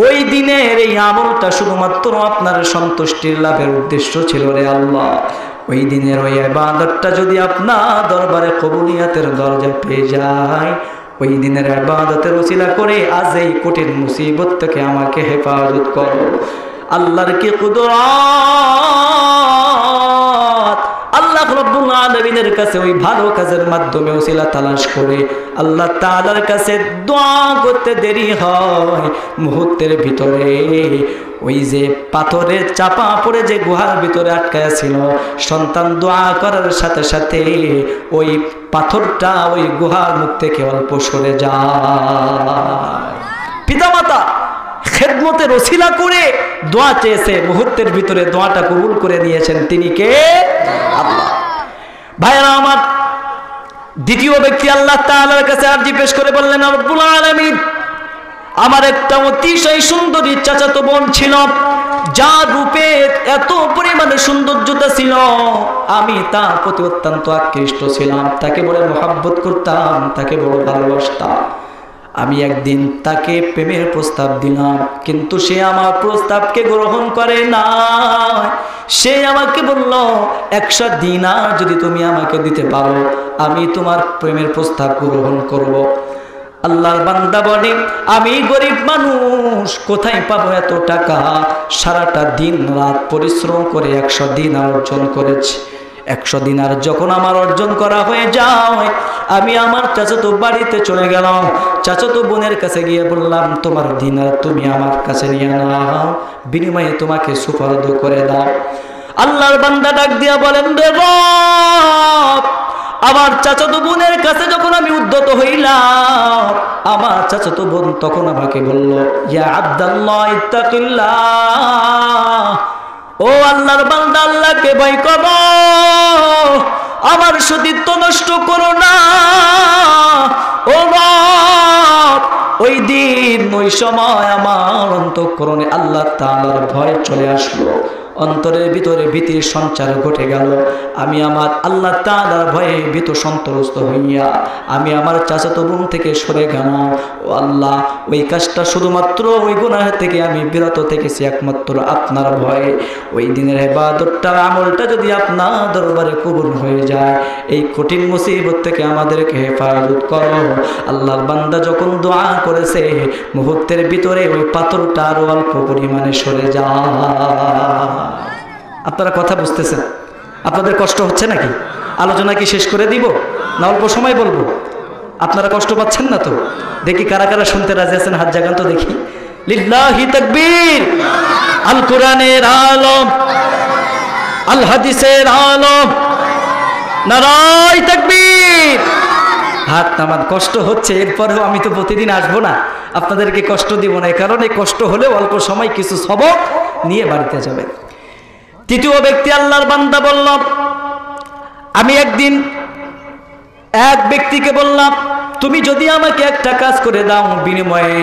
ওই দিনের এই আমলটা শুধুমাত্র আপনার সন্তুষ্টির লাভের উদ্দেশ্য ছিল রে আল্লাহ। ওই দিনের ওই ইবাদতটা যদি আপনার দরবারে কবুলিয়াতের দরজা পেয়ে যায়, ওই দিনের ইবাদতের ওসিলা করে আজ এই কঠিন মুসিবত থেকে আমাকে হেফাজত করো। আল্লাহর কি কুদরত! আল্লাহ রাব্বুল আলামিনের কাছে ওই ভালো কাজের মাধ্যমে ওসিলা তালাশ করে আল্লাহ তাআলার কাছে দোয়া করতে দেরি হয়, মুহূর্তের ভিতরে ওই যে পাথরের চাপা পড়ে যে গুহার ভিতরে আটকায়া ছিল, সন্তান দোয়া করার সাথে সাথে ওই পাথরটা ওই গুহার মুখ থেকে অল্প সরে যায়। পিতামাতা খেদমতের ওসিলা করে দোয়া চেয়েছে, মুহূর্তের ভিতরে দোয়াটা কবুল করে নিয়েছেন। তিনি কে? আল্লাহ। ভাইরা আমার, দ্বিতীয় ব্যক্তি আল্লাহ তাআলার কাছে আরজি পেশ করে বললেন, রব্বুল আলামিন, আমার একটা অতিশয় সুন্দরী চাচাতো বোন ছিল, যার রূপে এত পরিমাণে সৌন্দর্যতা ছিল, আমি তার প্রতি অত্যন্ত আকৃষ্ট ছিলাম, তাকে বলে মহব্বত করতাম, তাকে বড় ভালোবাসতাম। আমি একদিন তাকে প্রেমের প্রস্তাব দিলাম, কিন্তু সে আমার প্রস্তাবকে গ্রহণ করে না। সে আমাকে বলল, 100 দিনার যদি তুমি আমাকে দিতে পারো, আমি তোমার প্রেমের প্রস্তাব গ্রহণ করব। আল্লাহর বান্দা বলে, আমি গরিব মানুষ, কোথায় পাবো এত টাকা? সারাটা দিন রাত পরিশ্রম করে 100 দিনার অর্জন করেছি। 100 দিনার যখন আমার অর্জন করা হয়ে যায়, আমি আমার চাচাতো বাড়িতে চলে গেলাম। চাচাতো বোনের কাছে গিয়ে বললাম, তোমার দিনার তুমি আমার কাছে নিয়ে নাও, বিনিময়ে তোমাকে সুপারদ করে দাও। আল্লাহর বান্দা ডাক দিয়া বলেন, রে রব, আমার চাচাতো বোনের কাছে যখন আমি উদ্যত হইলাম, আমার চাচাতো বোন তখন আমাকে বলল, ইয়া আব্দুল্লাহ ইত্তাকিল্লাহ, ও আল্লাহর বান্দা, আল্লাহকে ভয় করো, আমার সতীত্ব নষ্ট করো না। ও রব, ওই দিন ওই সময় আমার অন্তঃকরণে আল্লাহ তাআলার ভয় চলে আসলো। অন্তরের ভিতরে ভীতির সঞ্চার ঘটে গেল। আমি আমার আল্লাহ তাআলার ভয়ে ভীত সন্ত্রস্ত হইয়া আমি আমার চাচাতো বোন থেকে সরে গেলাম। ও আল্লাহ, ওই কাজটা শুধুমাত্র ওই গুনাহ থেকে আমি বিরত থেকেছি একমাত্র আপনার ভয়ে। ওই দিনের ইবাদতটা আমলটা যদি আপনার দরবারে কবুল হয়ে যায়, এই কঠিন মুসিবত থেকে আমাদেরকে হেফাজত করো। আল্লাহর বান্দা যখন দোয়া করেছে, মুহূর্তের ভিতরে ওই পাথরটা আরো অল্প পরিমাণে সরে যায়। আপনারা কথা বুঝতেছেন? আপনাদের কষ্ট হচ্ছে নাকি? আলোচনা কি শেষ করে দিব না অল্প সময় বলবো? আপনারা কষ্ট পাচ্ছেন না তো? দেখি কারা কারা শুনতে রাজি আছেন, হাত জাগান তো দেখি। লিল্লাহি তাকবীর। আল কোরআনের আলম, আল হাদিসের আলম, নারায়ে তাকবীর। হাত নামান। কষ্ট হচ্ছে, এরপরেও আমি তো প্রতিদিন আসবো না, আপনাদেরকে কষ্ট দিব না। এই কারণে কষ্ট হলে অল্প সময় কিছু সবক নিয়ে বাড়িতে যাবেন। তৃতীয় ব্যক্তি আল্লাহর বান্দা বলল, আমি একদিন এক ব্যক্তিকে বললাম, তুমি যদি আমাকে একটা কাজ করে দাও, বিনিময়ে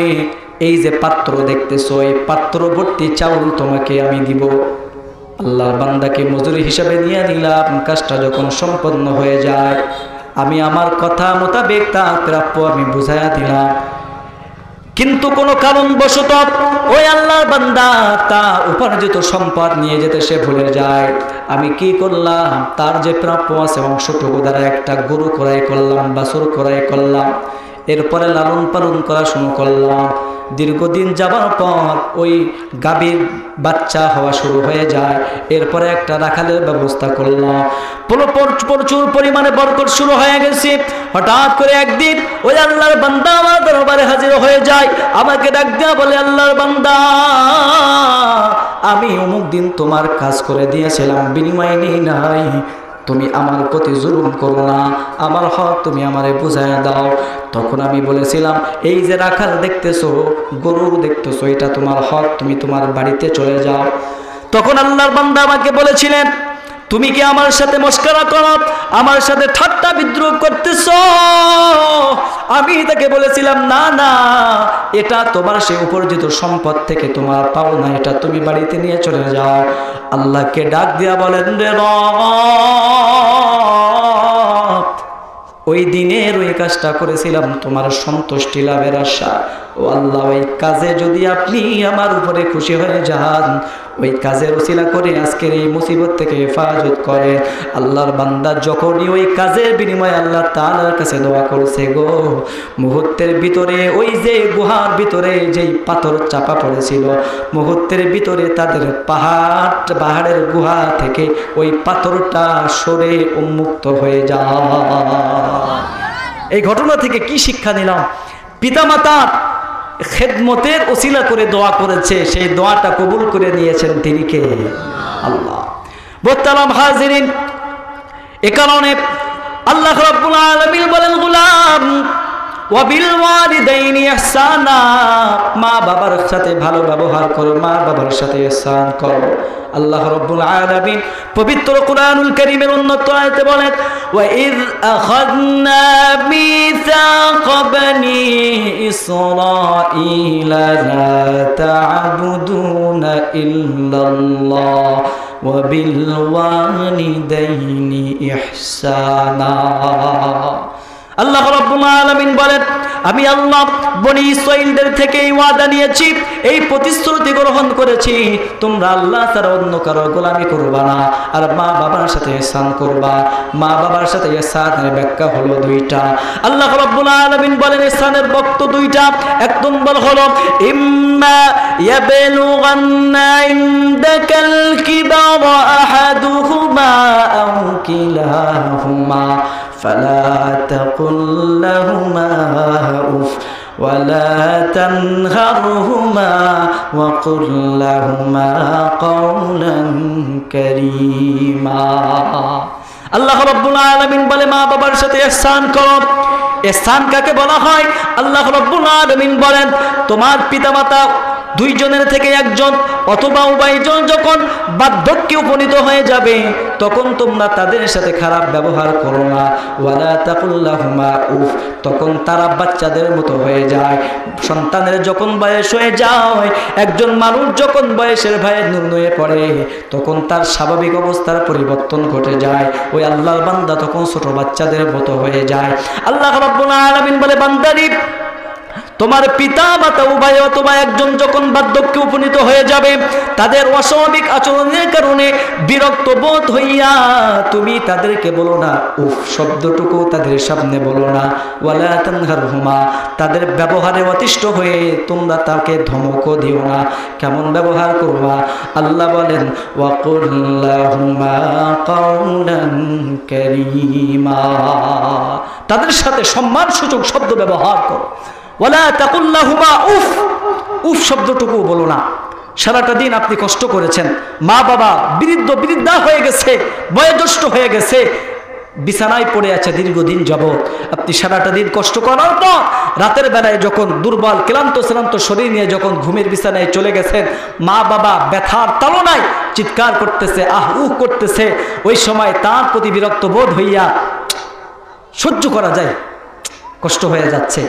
এই যে পাত্র দেখতেছো, এই পাত্র ভর্তি চাউল তোমাকে আমি দিব। আল্লাহর বান্দাকে মজুরি হিসাবে নিয়ে নিলাম। কাজটা যখন সম্পন্ন হয়ে যায়, আমি আমার কথা মোতাবেক তার প্রাপ্য আমি বুঝাইয়া দিলাম। কিন্তু কোনো কারণবশত ওই আল্লাহর বান্দা তা উপার্জিত সম্পদ নিয়ে যেতে সে ভুলে যায়। আমি কি করলাম, তার যে প্রাপ্য আছে অংশটুকু দ্বারা একটা গরু ক্রয় করলাম, বাছুর ক্রয় করলাম, এরপরে লালন পালন করা শুরু করলাম। দীর্ঘদিন যাবার পর ওই গাভীর বাচ্চা হওয়া শুরু হয়ে যায়। এরপরে একটা রাখালের ব্যবস্থা করলাম, প্রচুর পরিমাণে বরকত শুরু হয়ে গেছে। হঠাৎ করে একদিন ওই আল্লাহর বান্দা আমার দরবারে হাজির হয়ে যায়। আমাকে ডাক দেয়া বলে, আল্লাহর বান্দা, আমি অমুক দিন তোমার কাজ করে দিয়েছিলাম, বিনিময় নেই নাই। তুমি আমার প্রতি জুলুম করো না, আমার হক তুমি আমারে বুঝাইয়া দাও। তখন আমি বলেছিলাম, এই যে রাখাল দেখতেছো, গরু দেখতেছো, এটা তোমার হক, তুমি তোমার বাড়িতে চলে যাও। তখন আল্লাহর বান্দা আমাকে বলেছিলেন, তুমি কি আমার সাথে মস্করা করো, আমার সাথে ঠাট্টা বিদ্রুপ করতেছো? আমি তাকে বলেছিলাম, না না, এটা তোমার সে উপার্জিত সম্পদ থেকে তোমার পাওনা, এটা তুমি বাড়িতে নিয়ে চলে যাও। আল্লাহকে ডাক দিয়া বলেন, রে রব, ওই দিনের ওই কাজটা করেছিলাম তোমার সন্তুষ্টি লাভের আশা। ও আল্লাহ, ওই কাজে যদি আপনি আমার উপরে খুশি হয়ে যান, ওই কাজের ওসিলা করে আজকের এই মুসিবত থেকে হেফাজত করে। আল্লাহর বান্দা যখনই ওই কাজের বিনিময়ে আল্লাহ তাআলার কাছে দোয়া করেছে গো, মুহূর্তের ভিতরে ওই যে গুহার ভিতরে যেই পাথর চাপা পড়েছিল, মুহূর্তের ভিতরে তাদের পাহাড়ের গুহা থেকে ওই পাথরটা সরে উন্মুক্ত হয়ে যায়। এই ঘটনা থেকে কি শিক্ষা নিলাম? পিতামাতা খেদমতের ওসিলা করে দোয়া করেছে, সেই দোয়াটা কবুল করে নিয়েছেন তিনি কে? আল্লাহ। মোহতারাম হাজিরিন, এ কারণে আল্লাহ রাব্বুল আলামিন বলেন, গোলাম ওয়াবিল ওয়ালিদাইনি ইহসানা, মা বাবার সাথে ভালো ব্যবহার করো, মা বাবার সাথে ইহসান করো। আল্লাহ রাব্বুল আলামিন পবিত্র কুরআনুল কারীমের উন্নত আয়াতে বলেন, ওয়া ইয আখাযনা মিসাকা বনি ইসরাঈলা লা তা'বুদুনা ইল্লাল্লাহ ওয়া বিল ওয়ালিদাইনি ইহসানা। আল্লাহ রাব্বুল আলামিন বলেন, আমি আল্লাহ বনি ইসরাঈলদের থেকে এই ওয়াদা নিয়েছি, এই প্রতিশ্রুতি গ্রহণ করেছি, তোমরা আল্লাহ ছাড়া অন্য কারো গোলামি করবা না, আর মা বাবার সাথে ইহসান করবা। মা বাবার সাথে ইহসানের ব্যাখ্যা হলো দুইটা। আল্লাহ রাব্বুল আলামিন বলেন ইহসানের বক্ত দুইটা। এক নম্বর হলো, ইম্মা ইয়াবলুগান্না ইনদাকাল কিবারা আহাদুহুমা আও কিলাহুমা فلا تقل لهما أف ولا تنهرهما وقل لهما قولا كريما। আল্লাহ রাব্বুল আলামিন বলে, মা বাবার সাথে ইহসান করো। ইহসান কাকে বলা হয়? আল্লাহ রাব্বুল আলামিন বলেন, তোমার পিতামাতা দুইজনের থেকে একজন অথবা উভয়জন যখন বার্ধক্যে উপনীত হয়ে যাবে তখন তোমরা তাদের সাথে খারাপ ব্যবহার করো না। ওয়ালা তাকুল লাহুমা উফ, তখন তারা বাচ্চাদের মতো হয়ে যায়। সন্তানের যখন বয়স হয়ে যায়, একজন মানুষ যখন বয়সের ভয়ে নুয়ে পড়ে তখন তার স্বাভাবিক অবস্থার পরিবর্তন ঘটে যায়। ওই আল্লাহর বান্দা তখন ছোট বাচ্চাদের মতো হয়ে যায়। আল্লাহ রাব্বুল আলামিন বলে, বান্দারি তোমার পিতা মাতা উভয় অথবা একজন যখন বার্ধক্যে উপনীত হয়ে যাবে, তাদের অস্বাভাবিক আচরণের কারণে বিরক্ত বোধ হইয়া তুমি তাদেরকে বলো না উফ শব্দটুকু তাদের সামনে বলো না। ওয়ালা তানহারহুমা, তাদের ব্যবহারে অতিষ্ঠ হয়ে তোমরা তাকে ধমকও দিও না। কেমন ব্যবহার করবা? আল্লাহ বলেন ওয়াকুল লাহুমা কাওলান কারীমা, তাদের সাথে সম্মানসূচক শব্দ ব্যবহার করো। ওয়ালা তাকুল লাহুমা উফ, উফ শব্দটুকু বলো না। সারাটা দিন আপনি কষ্ট করেছেন, মা বাবা বৃদ্ধা হয়ে গেছে, বয়োজ্যেষ্ঠ হয়ে গেছে, বিছানায় পড়ে আছে দীর্ঘদিন যাবত। আপনি সারাটা দিন কষ্ট করার পর রাতের বেলায় যখন দুর্বল ক্লান্ত শরীর নিয়ে যখন ঘুমের বিছানায় চলে গেছেন, মা বাবা ব্যথার তাড়নায় চিৎকার করতেছে, আহ উহ করতেছে, ওই সময় তার প্রতি বিরক্ত বোধ হইয়া সহ্য করা যায়, কষ্ট হয়ে যাচ্ছে,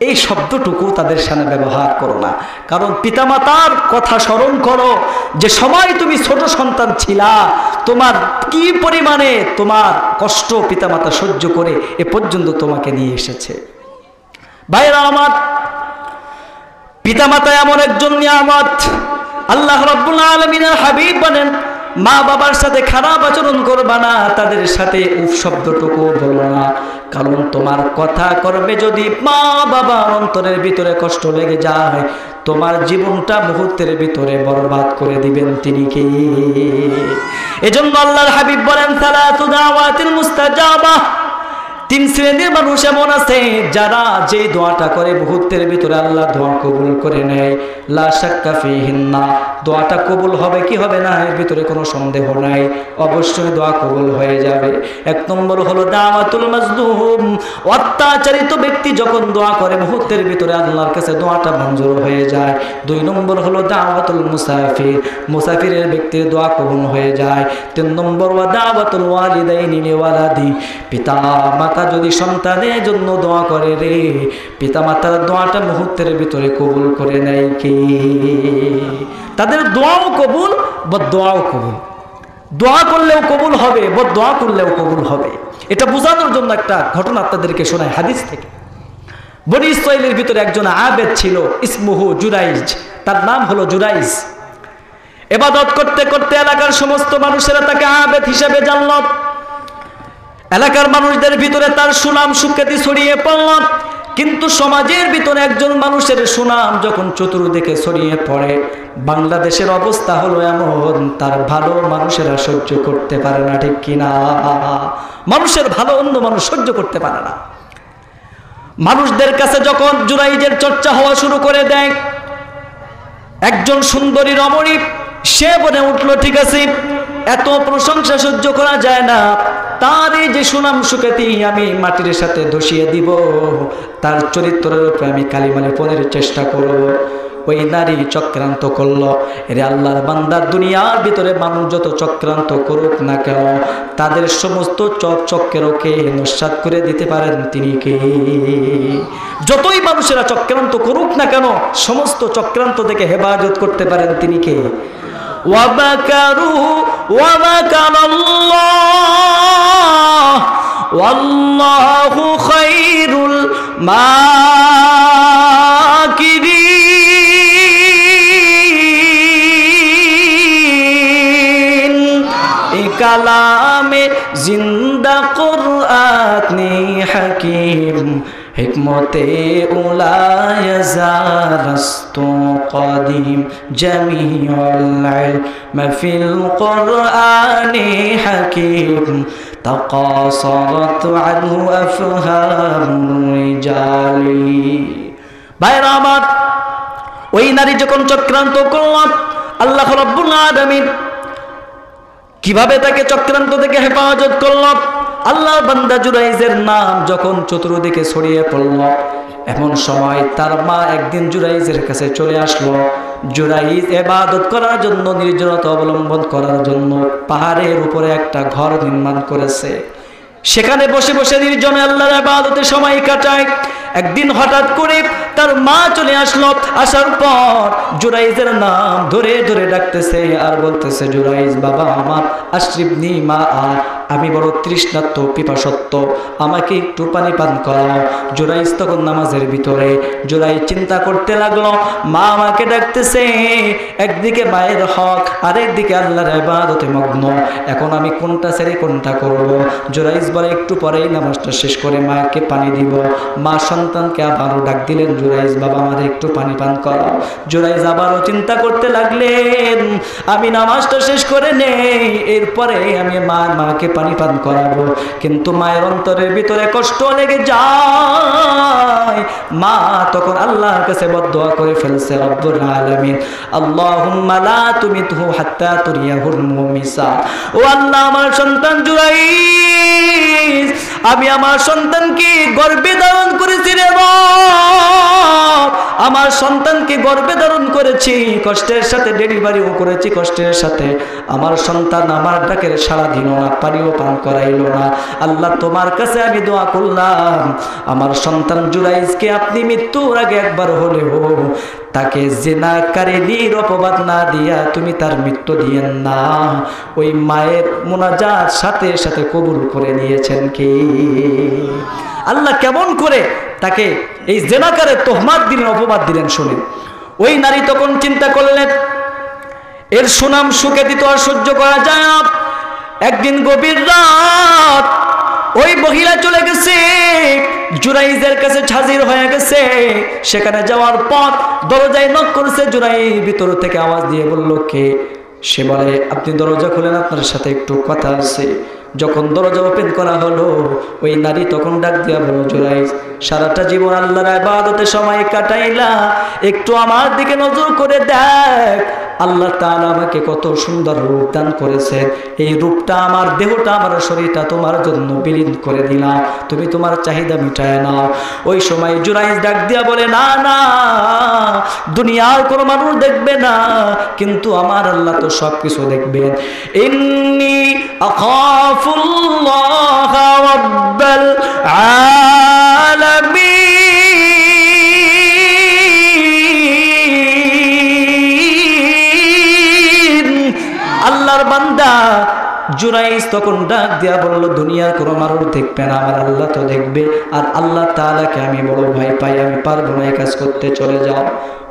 এই শব্দটুকু তাদের সামনে ব্যবহার করো না। কারণ পিতামাতার কথা স্মরণ করো, যে সময় তুমি ছোট সন্তান ছিলা, তোমার কি পরিমাণে তোমার কষ্ট পিতামাতা সহ্য করে এ পর্যন্ত তোমাকে নিয়ে এসেছে। ভাইরা আমার, পিতামাতা এমন একজন নিয়ামত। আল্লাহ রাব্বুল আলামিনের হাবিব বলেন, মা বাবার সাথে খারাপ আচরণ করবা না, তাদের সাথে উফ শব্দটুকু বলো না। কারণ তোমার কথা করবে যদি মা বাবার অন্তরের ভিতরে কষ্ট লেগে যায়, তোমার জীবনটা মুহূর্তের ভিতরে বরবাদ করে দিবেন তিনি কে? এজন্য আল্লাহর হাবিব বলেন সালাতু দাওয়াতিল মুস্তাজাবা, তিন শ্রেণীর মানুষ এমন আছে যারা যে দোয়াটা করে মুহূর্তের ভিতরে আল্লাহ দোয়া কবুল করে নেয়। লা শাক্কা ফিহিন্না, দোয়াটা কবুল হবে কি হবে না এর ভিতরে কোনো সন্দেহ নাই, অবশ্যই দোয়া কবুল হয়ে যাবে। এক নম্বর হলো দাওয়াতুল মাজলুম, অত্যাচারিত ব্যক্তি যখন দোয়া করে মুহূর্তের ভিতরে আল্লাহর কাছে দোয়াটা মঞ্জুর হয়ে যায়। দুই নম্বর হলো দাওয়াতুল মুসাফির, মুসাফিরের ব্যক্তির দোয়া কবুল হয়ে যায়। তিন নম্বর ওয়া দাওয়াতুল ওয়ালিদাইনি লিওয়ালাদি, পিতা মাতা যদি সন্তানের জন্য দোয়া করে রে, পিতা মাতার দোয়াটা মুহূর্তের ভিতরে কবুল করে নেয় কে? তাদের দোয়াও কবুল, বদদোয়াও কবুল। দোয়া করলেও কবুল হবে, বদদোয়া করলেও কবুল হবে। এটা বোঝানোর জন্য একটা ঘটনা আপনাদেরকে শোনায় হাদিস থেকে। বনি ইসরাইলের ভিতরে একজন আবেদ ছিল, ইসমুহু জুরাইজ, তার নাম হলো জুরাইজ। ইবাদত করতে করতে এলাকার সমস্ত মানুষেরা তাকে আবেদ হিসেবে জানল। এলাকার মানুষদের ভিতরে তার সুনাম সুখ্যাতি ছড়িয়ে পড়ল। কিন্তু সমাজের ভিতরে একজন মানুষের সুনাম যখন চতুর্দিকে ছড়িয়ে পড়ে, বাংলাদেশের অবস্থা হলো এমন, তার ভালো মানুষেরা সহ্য করতে পারে না, ঠিক কিনা? মানুষের ভালো অন্য মানুষ সহ্য করতে পারে না। মানুষদের কাছে যখন জুরাইজের চর্চা হওয়া শুরু করে দেয়, একজন সুন্দরী রমণী সে বলে উঠলো, ঠিক আছে, এত প্রশংসা সহ্য করা যায় না, তার এই যে সুনাম সুখ্যাতি আমি মাটির সাথে ধসিয়ে দিব, তার চরিত্রের উপরে আমি কালিমা লেপনের চেষ্টা করব। ওই নারী চক্রান্ত করলো। এরে আল্লাহর বান্দা, দুনিয়ার ভিতরে মানুষ যত চক্রান্ত করুক না কেন, তাদের সমস্ত চক্রকে নস্যাৎ করে দিতে পারেন তিনি কে? যতই মানুষেরা চক্রান্ত করুক না কেন, সমস্ত চক্রান্ত থেকে হেফাজত করতে পারেন তিনি কে? وَمَكَرُوا وَمَكَرَ اللَّهُ وَاللَّهُ خَيْرُ الْمَاكِرِينَ। কালামে জিন্দা কুরআনে হাকিম, হিকমতে উলায় জারস্তু কদিম, জামিউল ইলম ফিল কুরআনি হাকিম, তাকাসারাত আনহু আফহামুর রিজালি। ভাইরা আমার, ওই নারী যখন চক্রান্ত করল, আল্লাহ রাব্বুল আলামিন কিভাবে তাকে চক্রান্ত থেকে হেফাজত করল? আল্লাহর বান্দা জুরাইজের নাম যখন চতুর্দিকে ছড়িয়ে পড়ল, এমন সময় তার মা একদিন জুরাইজের কাছে চলে আসলো। জুরাইজ ইবাদত করার জন্য, নির্জনতা অবলম্বন করার জন্য পাহাড়ের উপরে একটা ঘর নির্মাণ করেছে। সেখানে বসে বসে নির্জনে আল্লাহর ইবাদতে সময় কাটায়। একদিন হঠাৎ করে তার মা চলে আসলো। আসার পর জুরাইজের নাম ধরে ধরে ডাকতেছে আর বলতেছে, জুরাইজ বাবা আমার, আশরিবনি মা, আমি বড় তৃষ্ণার্ত পিপাসত্ব, আমাকে একটু পানি পান করাও। জুরাইজ তখন নামাজের ভিতরে। জুরাইজ চিন্তা করতে লাগলো, মা আমাকে ডাকতেছে, একদিকে মায়ের হক, আরেকদিকে আল্লাহর ইবাদতে মগ্ন, এখন আমি কোনটা ছেড়ে কোনটা করব? জুরাইজ বলে একটু পরেই নামাজটা শেষ করে মাকে পানি দিব। মা সন্তানকে আবারও ডাক দিলেন, জুরাইজ বাবা আমাদের একটু পানি পান করাও। জুরাইজ আবারও চিন্তা করতে লাগলেন, আমি নামাজটা শেষ করে নেই, এরপরে আমি মাকে পানি পান করাবো। কিন্তু মায়ের অন্তরের ভিতরে কষ্ট লেগে যায়। মা তখন আল্লাহর কাছে বদদোয়া করে ফেলছে, রব্বুল আলামিন আল্লাহুম্মা লা তুমিতহু হাত্তা তুরিয়াহুল মুমিসা। ও আল্লাহ, আমার সন্তান জুরাইজ, আমি আমার সন্তানকে গর্ভে ধারণ করেছি রে বাপ, আমার সন্তানকে গর্ভে ধারণ করেছি, কষ্টের সাথে ডেলিভারিও করেছি কষ্টের সাথে। আমার সন্তান আমার ডাকের সাড়া দিল না, পানিও পান করাইল না। আল্লাহ তোমার কাছে আমি দোয়া করলাম, আমার সন্তান জুরাইজকে আপনি মৃত্যুর আগে একবার হলেও তাকে জিনাকারীর অপবাদ না দিয়া তুমি তার মৃত্যু দিয়েন না। ওই মায়ের মুনাজাত সাথে সাথে কবুল করে নিয়েছেন কি? আল্লাহ কেমন করে তাকে এই জিনাকারের তোহমাত দিলেন, অপবাদ দিলেন শুনে। ওই নারী তখন চিন্তা করলেন, এর সুনাম সুখ্যাতি তো আর সহ্য করা যায় না। একদিন গভীর রাত ওই মহিলা চলে গেছে, জুরাইজের কাছে হাজির হয়ে গেছে। সেখানে যাওয়ার পর দরজায় নক করেছে। জুরাইজ ভিতর থেকে আওয়াজ দিয়ে বলল, কে? সে বলে, আপনি দরজা খুলেন, আপনার সাথে একটু কথা আছে। যখন দরজা ওপেন করা হলো, ওই নারী তখন ডাক দিয়া বলল, জুরাইজ সারাটা জীবন আল্লাহর ইবাদতে সময় কাটাইলা, একটু আমার দিকে নজর করে দেখ, আল্লাহ তাআলা আমাকে কত সুন্দর রূপ দান করেছে। এই রূপটা, আমার দেহটা, আমার শরীরটা তোমার জন্য বিলীন করে দিলাম, তুমি তোমার চাহিদা মিটায় নাও। ওই সময় জুরাইজ ডাক দিয়া বলে, না না, দুনিয়ার কোনো মানুষ দেখবে না, কিন্তু আমার আল্লাহ তো সব কিছু দেখবেন। ইন্নী আখাফুল্লাহ রাব্বাল আলামিন। আল্লাহর বান্দা জুরাইজ তখন ডাক দিয়া বলল, দুনিয়ার কোনো মানুষ দেখবে না, আমার আল্লাহ তো দেখবে। আর আল্লাহ তাআলাকে আমি বড় ভয় পাই, আমি পারবো না এই কাজ করতে, চলে যাও।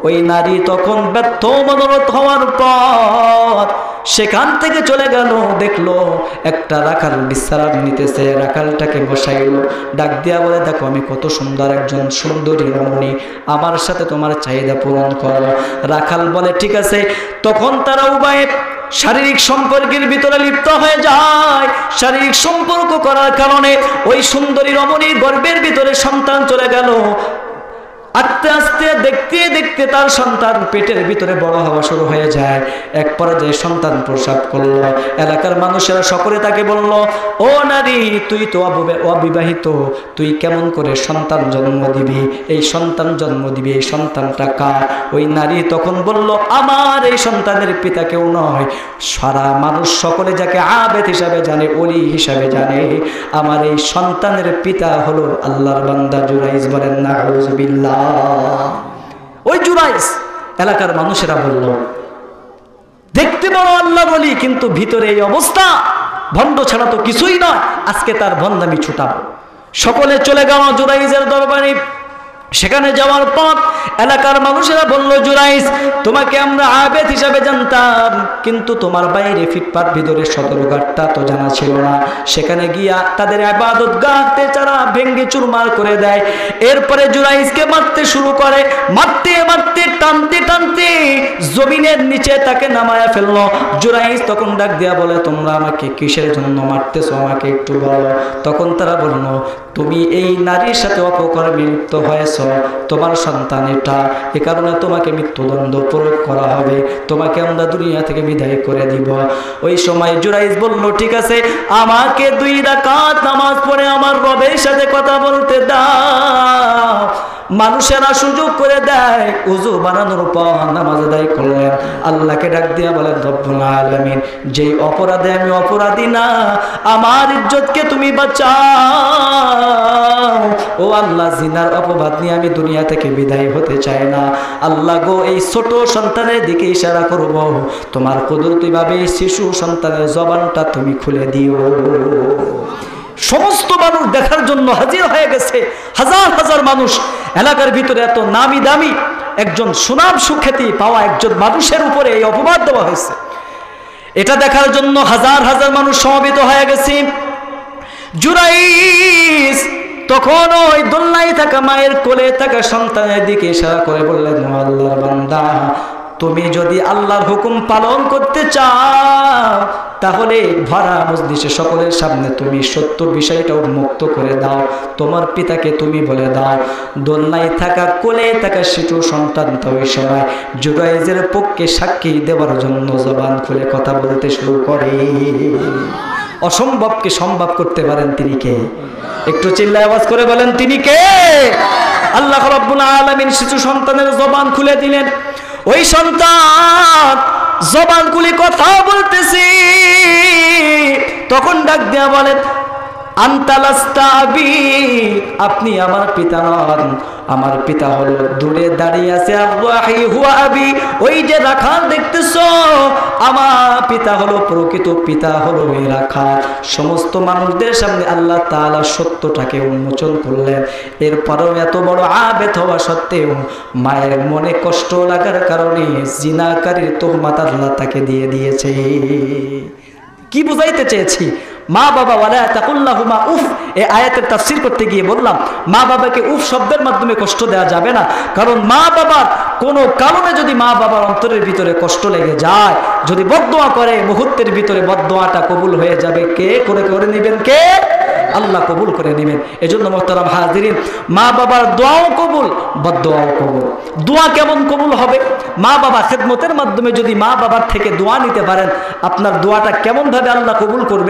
ওই নারী তখন ব্যর্থ মনোরথ হওয়ার পর সেখান থেকে চলে গেল। দেখলো একটা রাখাল বিশ্রাম নিতেছে, রাখালটাকে বসাইলো, ডাক দিয়া বলে, দেখো আমি কত সুন্দর একজন সুন্দরী রমণী, আমার সাথে তোমার চাহিদা পূরণ করো। রাখাল বলে, ঠিক আছে। তখন তারা উভয়ে শারীরিক সম্পর্কের ভিতরে লিপ্ত হয়ে যায়। শারীরিক সম্পর্ক করার কারণে ওই সুন্দরী রমণীর গর্ভের ভিতরে সন্তান চলে গেল। আস্তে আস্তে দেখতে দেখতে তার সন্তান পেটের ভিতরে বড় হওয়া শুরু হয়ে যায়। এক পর্যায়ে সন্তান প্রসব করলো। এলাকার মানুষেরা সকলে তাকে বলল, ও নারী, তুই তো অবিবাহিত, তুই কেমন করে সন্তান জন্ম দিবি? এই সন্তান জন্ম দিবি, এই সন্তানটা কার? ওই নারী তখন বলল, আমার এই সন্তানের পিতা কেউ নয়, সারা মানুষ সকলে যাকে আবেদ হিসাবে জানে, ওলি হিসাবে জানে, আমার এই সন্তানের পিতা হলো আল্লাহর বান্দা জুরাইজ। বলেন নাউযুবিল্লাহ। ওই জুরাইজ, এলাকার মানুষেরা বলল, দেখতে বড় আল্লাহ বলি, কিন্তু ভিতরে এই অবস্থা, ভণ্ড ছাড়া তো কিছুই নয়, আজকে তার ভণ্ডামি ছুটাবো। সকলে চলে গেল জুরাইজের দরবারে। সেখানে যাওয়ার পর এলাকার মানুষেরা বলল, জুরাইজ, তোমাকে আমরা আবেদ হিসাবে জানতাম, কিন্তু তোমার বাইরে ফিটপাত ভিতরে সদরঘাটটা তো জানা ছিল না। সেখানে গিয়া তাদের ইবাদত গাহতে চারা ভেঙ্গে চুরমার করে দেয়। এরপরে জুরাইজকে মারতে শুরু করে, মারতে মারতে টানতে টানতে জমিনের নিচে তাকে নামায়া ফেললো। জুরাইজ তখন ডাক দিয়া বলে, তোমরা আমাকে কিসের জন্য মারতেছো, আমাকে একটু বলো। তখন তারা বলল, তুমি এই নারীর সাথে অপকর্মে লিপ্ত হয়েছ, তোমার সন্তান এটা, এ কারণে তোমাকে মৃত্যুদণ্ড প্রয়োগ করা হবে, তোমাকে আমরা দুনিয়া থেকে বিদায় করে দিব। ওই সময় জুরাইজ বলল, ঠিক আছে, আমাকে 2 রাকাত নামাজ পড়ে আমার রবের সাথে কথা বলতে দাও। মানুষেরা সুযোগ করে দেয়, উযু বানানোর পর নামাজ আদায় করলেন, আল্লাহকে ডাক দিয়া বলেন রব্বুল আলামিন, যেই অপরাধে আমি অপরাধী না, আমার ইজ্জতকে তুমি বাঁচাও। ও আল্লাহ, জিনার অপবাদ নিয়ে আমি দুনিয়া থেকে বিদায় হতে চাই না। আল্লাহ গো, এই ছোট সন্তানের দিকে ইশারা করব, তোমার কুদরতি ভাবে শিশু সন্তানের জবানটা তুমি খুলে দিও। সমস্ত মানুষ দেখার জন্য হাজির হয়ে গেছে, হাজার হাজার মানুষ। এলাকার ভিতরে এত নামি দামি একজন সুনাম সুখ্যাতি পাওয়া একজন মানুষের উপরে এই অপবাদ দেওয়া হয়েছে, এটা দেখার জন্য হাজার হাজার মানুষ সমবেত হয়ে গেছে। জুরাইস তখন ওই দোলনায় থাকা মায়ের কোলে থাকা সন্তানের দিকে ইশারা করে বললেন, আল্লাহর বান্দা, তুমি যদি আল্লাহর হুকুম পালন করতে চাও তাহলে ভরা মজলিসে সকলের সামনে তুমি সত্য বিষয়টা উন্মুক্ত করে দাও, তোমার পিতাকে তুমি বলে দাও। দোলনায় থাকা কোলে থাকা শিশু সন্তানটা ওই সময় জুরাইজের পক্ষে সাক্ষী দেওয়ার জন্য জবান খুলে কথা বলতে শুরু করে। অসম্ভবকে সম্ভব করতে পারেন তিনি কে? একটু চিল্লায় আওয়াজ করে বলেন তিনি কে? আল্লাহ রাব্বুল আলামিন শিশু সন্তানের জবান খুলে দিলেন। ওই সন্তান জবান খুলে কথা বলতেছি, তখন ডাক দিয়া বলেন, আনতা লাস্তা আবি, আপনি আমার পিতা নন, আমার পিতা হলো দূরে দাঁড়িয়ে আছে, আল্লাহি হুয়া আবি, ওই যে রাখাল দেখতেছো, আমার পিতা হলো প্রকৃত পিতা হলো ওই রাখাল। সমস্ত মানুষদের সামনে আল্লাহ তাআলা সত্যটাকে উন্মোচন করলেন। এরপরেও এত বড় আবেদ হওয়া সত্ত্বেও মায়ের মনে কষ্ট লাগার কারণে জিনাকারীর তোহমাত আল্লাহ তাকে দিয়ে দিয়েছে। কি বুঝাইতে চেয়েছি? মা বাবা ওয়ালা তাকুল্লাহুমা উফ, এই আয়াতের তাফসীর করতে গিয়ে বললাম, মা বাবাকে উফ শব্দের মাধ্যমে কষ্ট দেওয়া যাবে না, কারণ মা বাবার কোনো কারণে যদি মা বাবার অন্তরের ভিতরে কষ্ট লেগে যায়, যদি বদদোয়া করে, মুহূর্তের ভিতরে বদদোয়াটা কবুল হয়ে যাবে। কে করে নেবেন? কে? আল্লাহ কবুল করে নেবেন। এজন্য মোহতারাম হাজিরিন, মা বাবার দোয়াও কবুল, বদদোয়াও কবুল। দোয়া কেমন কবুল হবে? মা বাবা খেদমতের মাধ্যমে যদি মা বাবার থেকে দোয়া নিতে পারেন, আপনার দোয়াটা কেমন ভাবে আল্লাহ কবুল করবে?